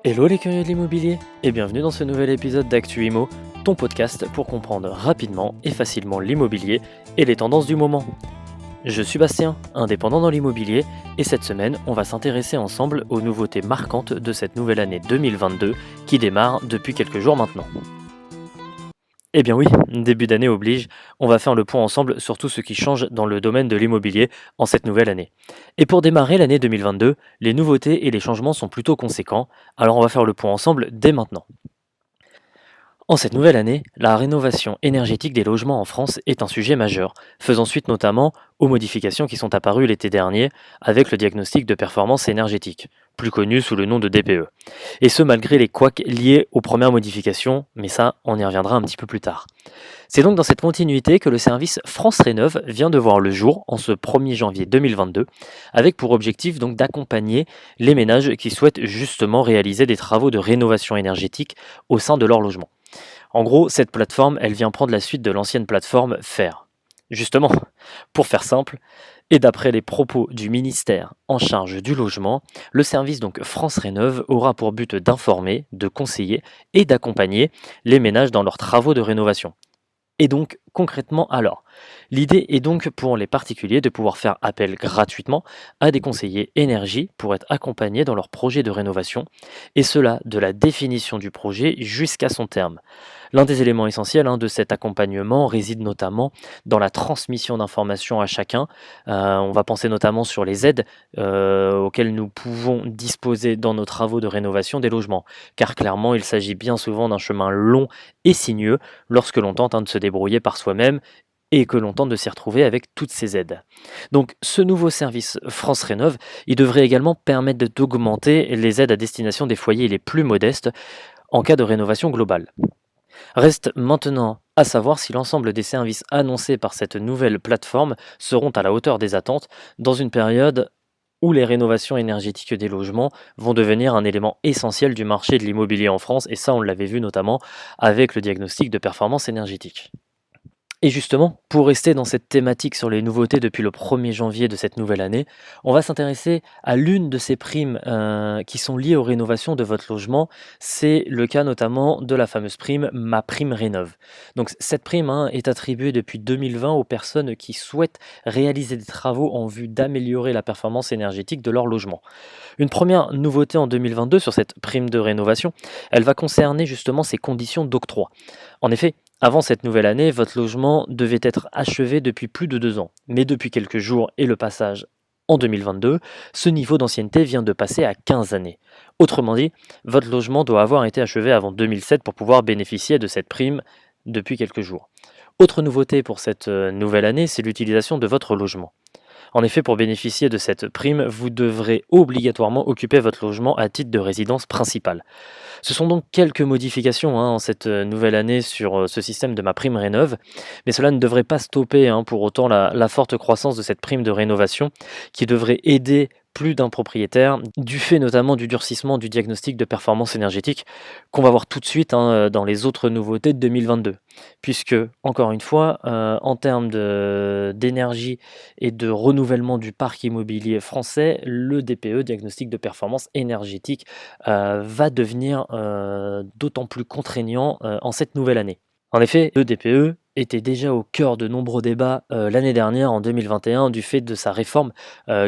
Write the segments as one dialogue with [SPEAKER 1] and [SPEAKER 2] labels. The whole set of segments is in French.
[SPEAKER 1] Hello les curieux de l'immobilier et bienvenue dans ce nouvel épisode d'Actu Imo, ton podcast pour comprendre rapidement et facilement l'immobilier et les tendances du moment. Je suis Bastien, indépendant dans l'immobilier, et cette semaine, on va s'intéresser ensemble aux nouveautés marquantes de cette nouvelle année 2022 qui démarre depuis quelques jours maintenant. Eh bien oui, début d'année oblige, on va faire le point ensemble sur tout ce qui change dans le domaine de l'immobilier en cette nouvelle année. Et pour démarrer l'année 2022, les nouveautés et les changements sont plutôt conséquents, alors on va faire le point ensemble dès maintenant. En cette nouvelle année, la rénovation énergétique des logements en France est un sujet majeur, faisant suite notamment aux modifications qui sont apparues l'été dernier avec le diagnostic de performance énergétique, plus connu sous le nom de DPE. Et ce malgré les couacs liés aux premières modifications, mais ça, on y reviendra un petit peu plus tard. C'est donc dans cette continuité que le service France Rénov vient de voir le jour en ce 1er janvier 2022, avec pour objectif donc d'accompagner les ménages qui souhaitent justement réaliser des travaux de rénovation énergétique au sein de leur logement. En gros, cette plateforme, elle vient prendre la suite de l'ancienne plateforme Faire. Justement, pour faire simple, et d'après les propos du ministère en charge du logement, le service donc France Rénov aura pour but d'informer, de conseiller et d'accompagner les ménages dans leurs travaux de rénovation. Et donc, concrètement, alors, l'idée est donc pour les particuliers de pouvoir faire appel gratuitement à des conseillers énergie pour être accompagnés dans leur projet de rénovation, et cela de la définition du projet jusqu'à son terme. L'un des éléments essentiels de cet accompagnement réside notamment dans la transmission d'informations à chacun. On va penser notamment sur les aides auxquelles nous pouvons disposer dans nos travaux de rénovation des logements, car clairement, il s'agit bien souvent d'un chemin long et sinueux lorsque l'on tente de se débrouiller par soi-même et que l'on tente de s'y retrouver avec toutes ces aides. Donc ce nouveau service France Rénov, il devrait également permettre d'augmenter les aides à destination des foyers les plus modestes en cas de rénovation globale. Reste maintenant à savoir si l'ensemble des services annoncés par cette nouvelle plateforme seront à la hauteur des attentes dans une période où les rénovations énergétiques des logements vont devenir un élément essentiel du marché de l'immobilier en France, et ça on l'avait vu notamment avec le diagnostic de performance énergétique. Et justement, pour rester dans cette thématique sur les nouveautés depuis le 1er janvier de cette nouvelle année, on va s'intéresser à l'une de ces primes qui sont liées aux rénovations de votre logement. C'est le cas notamment de la fameuse prime MaPrimeRénov'. Donc cette prime est attribuée depuis 2020 aux personnes qui souhaitent réaliser des travaux en vue d'améliorer la performance énergétique de leur logement. Une première nouveauté en 2022 sur cette prime de rénovation, elle va concerner justement ses conditions d'octroi. En effet, avant cette nouvelle année, votre logement devait être achevé depuis plus de 2 ans. Mais depuis quelques jours et le passage en 2022, ce niveau d'ancienneté vient de passer à 15 années. Autrement dit, votre logement doit avoir été achevé avant 2007 pour pouvoir bénéficier de cette prime depuis quelques jours. Autre nouveauté pour cette nouvelle année, c'est l'utilisation de votre logement. En effet, pour bénéficier de cette prime, vous devrez obligatoirement occuper votre logement à titre de résidence principale. Ce sont donc quelques modifications en cette nouvelle année sur ce système de MaPrimeRénov', mais cela ne devrait pas stopper pour autant la forte croissance de cette prime de rénovation qui devrait aider plus d'un propriétaire, du fait notamment du durcissement du diagnostic de performance énergétique qu'on va voir tout de suite dans les autres nouveautés de 2022. Puisque, encore une fois, en termes d'énergie et de renouvellement du parc immobilier français, le DPE, diagnostic de performance énergétique, va devenir d'autant plus contraignant en cette nouvelle année. En effet, le DPE était déjà au cœur de nombreux débats l'année dernière, en 2021, du fait de sa réforme,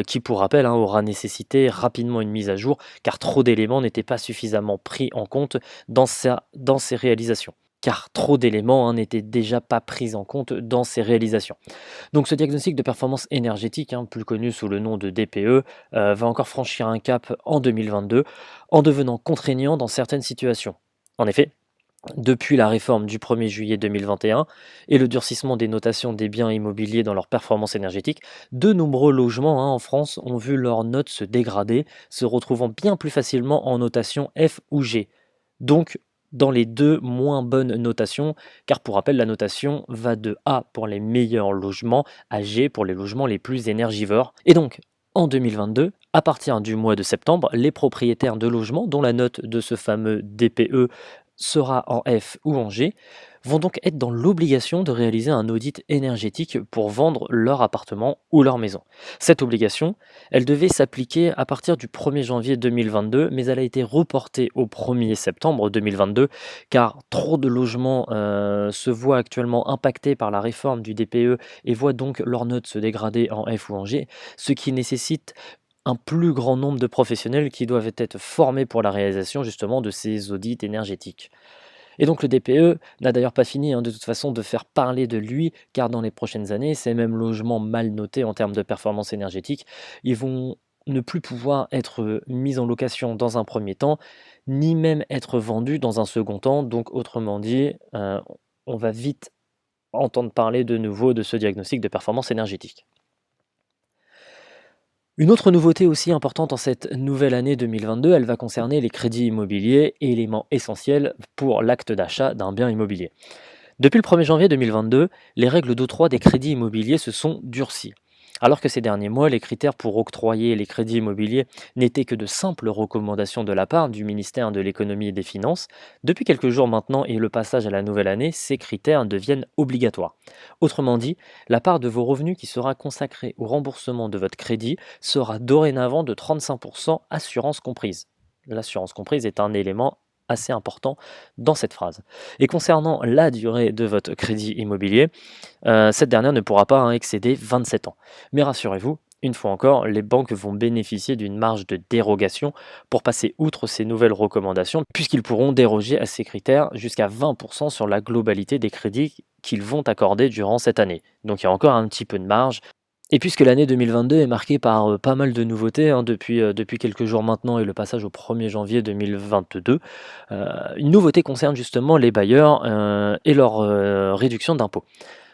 [SPEAKER 1] qui, pour rappel, aura nécessité rapidement une mise à jour, car trop d'éléments n'étaient pas suffisamment pris en compte dans ses réalisations. Car trop d'éléments n'étaient déjà pas pris en compte dans ses réalisations. Donc ce diagnostic de performance énergétique, plus connu sous le nom de DPE, va encore franchir un cap en 2022, en devenant contraignant dans certaines situations. En effet, depuis la réforme du 1er juillet 2021 et le durcissement des notations des biens immobiliers dans leur performance énergétique, de nombreux logements en France ont vu leurs notes se dégrader, se retrouvant bien plus facilement en notation F ou G. Donc, dans les deux moins bonnes notations, car pour rappel, la notation va de A pour les meilleurs logements à G pour les logements les plus énergivores. Et donc, en 2022, à partir du mois de septembre, les propriétaires de logements dont la note de ce fameux DPE sera en F ou en G, vont donc être dans l'obligation de réaliser un audit énergétique pour vendre leur appartement ou leur maison. Cette obligation, elle devait s'appliquer à partir du 1er janvier 2022, mais elle a été reportée au 1er septembre 2022, car trop de logements se voient actuellement impactés par la réforme du DPE et voient donc leurs notes se dégrader en F ou en G, ce qui nécessite un plus grand nombre de professionnels qui doivent être formés pour la réalisation justement de ces audits énergétiques. Et donc le DPE n'a d'ailleurs pas fini de toute façon de faire parler de lui, car dans les prochaines années, ces mêmes logements mal notés en termes de performance énergétique, ils vont ne plus pouvoir être mis en location dans un premier temps, ni même être vendus dans un second temps. Donc autrement dit, on va vite entendre parler de nouveau de ce diagnostic de performance énergétique. Une autre nouveauté aussi importante en cette nouvelle année 2022, elle va concerner les crédits immobiliers, élément essentiel pour l'acte d'achat d'un bien immobilier. Depuis le 1er janvier 2022, les règles d'octroi des crédits immobiliers se sont durcies. Alors que ces derniers mois, les critères pour octroyer les crédits immobiliers n'étaient que de simples recommandations de la part du ministère de l'économie et des finances, depuis quelques jours maintenant et le passage à la nouvelle année, ces critères deviennent obligatoires. Autrement dit, la part de vos revenus qui sera consacrée au remboursement de votre crédit sera dorénavant de 35% assurance comprise. L'assurance comprise est un élément assez important dans cette phrase. Et concernant la durée de votre crédit immobilier, cette dernière ne pourra pas excéder 27 ans. Mais rassurez-vous, une fois encore, les banques vont bénéficier d'une marge de dérogation pour passer outre ces nouvelles recommandations, puisqu'ils pourront déroger à ces critères jusqu'à 20% sur la globalité des crédits qu'ils vont accorder durant cette année. Donc il y a encore un petit peu de marge. Et puisque l'année 2022 est marquée par pas mal de nouveautés depuis quelques jours maintenant et le passage au 1er janvier 2022, une nouveauté concerne justement les bailleurs et leur réduction d'impôts.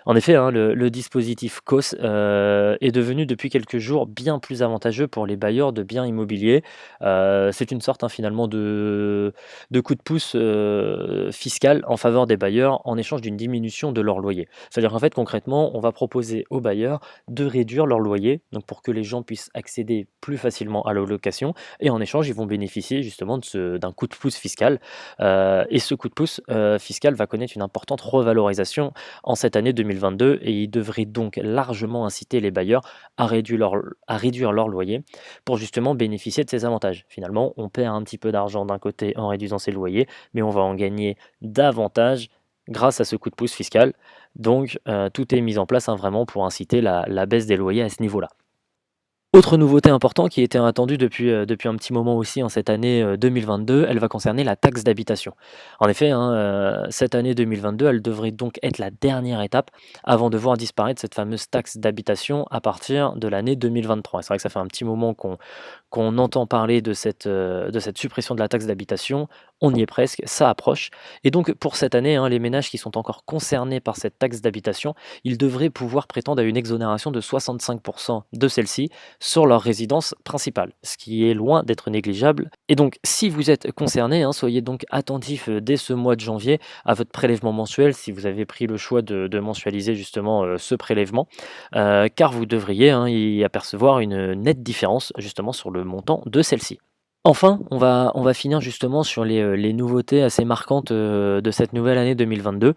[SPEAKER 1] En effet, le dispositif COS est devenu depuis quelques jours bien plus avantageux pour les bailleurs de biens immobiliers. C'est une sorte finalement de coup de pouce fiscal en faveur des bailleurs en échange d'une diminution de leur loyer. C'est-à-dire qu'en fait concrètement, on va proposer aux bailleurs de réduire leur loyer, donc pour que les gens puissent accéder plus facilement à la location, et en échange, ils vont bénéficier justement d'un coup de pouce fiscal. Et ce coup de pouce fiscal va connaître une importante revalorisation en cette année 2022 et il devrait donc largement inciter les bailleurs à réduire leur loyer pour justement bénéficier de ces avantages. Finalement, on perd un petit peu d'argent d'un côté en réduisant ses loyers, mais on va en gagner davantage grâce à ce coup de pouce fiscal. Donc tout est mis en place vraiment pour inciter la baisse des loyers à ce niveau-là. Autre nouveauté importante qui était attendue depuis un petit moment aussi en cette année 2022, elle va concerner la taxe d'habitation. En effet, cette année 2022, elle devrait donc être la dernière étape avant de voir disparaître cette fameuse taxe d'habitation à partir de l'année 2023. C'est vrai que ça fait un petit moment qu'on entend parler de cette suppression de la taxe d'habitation. On y est presque, ça approche. Et donc pour cette année, les ménages qui sont encore concernés par cette taxe d'habitation, ils devraient pouvoir prétendre à une exonération de 65% de celle-ci sur leur résidence principale, ce qui est loin d'être négligeable. Et donc, si vous êtes concerné, soyez donc attentif dès ce mois de janvier à votre prélèvement mensuel, si vous avez pris le choix de mensualiser justement ce prélèvement, car vous devriez y apercevoir une nette différence justement sur le montant de celle-ci. Enfin, on va finir justement sur les nouveautés assez marquantes de cette nouvelle année 2022.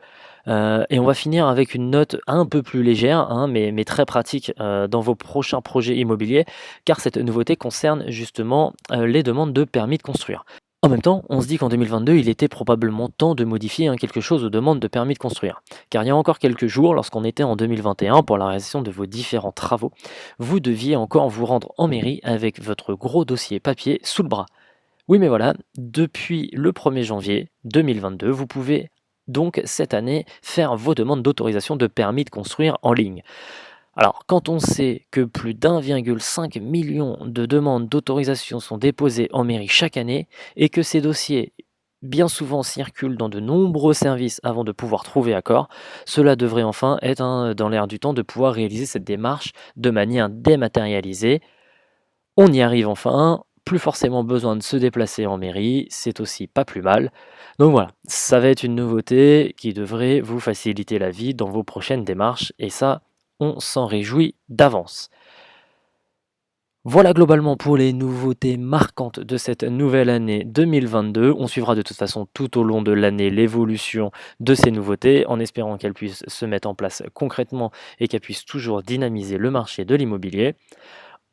[SPEAKER 1] Et on va finir avec une note un peu plus légère, mais très pratique dans vos prochains projets immobiliers, car cette nouveauté concerne justement les demandes de permis de construire. En même temps, on se dit qu'en 2022, il était probablement temps de modifier quelque chose aux demandes de permis de construire. Car il y a encore quelques jours, lorsqu'on était en 2021 pour la réalisation de vos différents travaux, vous deviez encore vous rendre en mairie avec votre gros dossier papier sous le bras. Oui, mais voilà, depuis le 1er janvier 2022, vous pouvez donc cette année faire vos demandes d'autorisation de permis de construire en ligne. Alors, quand on sait que plus d'1,5 million de demandes d'autorisation sont déposées en mairie chaque année et que ces dossiers bien souvent circulent dans de nombreux services avant de pouvoir trouver accord, cela devrait enfin être dans l'air du temps de pouvoir réaliser cette démarche de manière dématérialisée. On y arrive enfin, plus forcément besoin de se déplacer en mairie, c'est aussi pas plus mal. Donc voilà, ça va être une nouveauté qui devrait vous faciliter la vie dans vos prochaines démarches et ça, on s'en réjouit d'avance. Voilà globalement pour les nouveautés marquantes de cette nouvelle année 2022. On suivra de toute façon tout au long de l'année l'évolution de ces nouveautés en espérant qu'elles puissent se mettre en place concrètement et qu'elles puissent toujours dynamiser le marché de l'immobilier.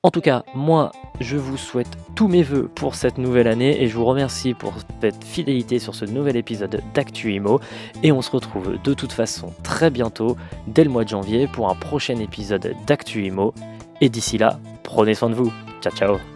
[SPEAKER 1] En tout cas, moi, je vous souhaite tous mes vœux pour cette nouvelle année et je vous remercie pour cette fidélité sur ce nouvel épisode d'Actu Imo. Et on se retrouve de toute façon très bientôt, dès le mois de janvier, pour un prochain épisode d'Actu Imo. Et d'ici là, prenez soin de vous. Ciao ciao.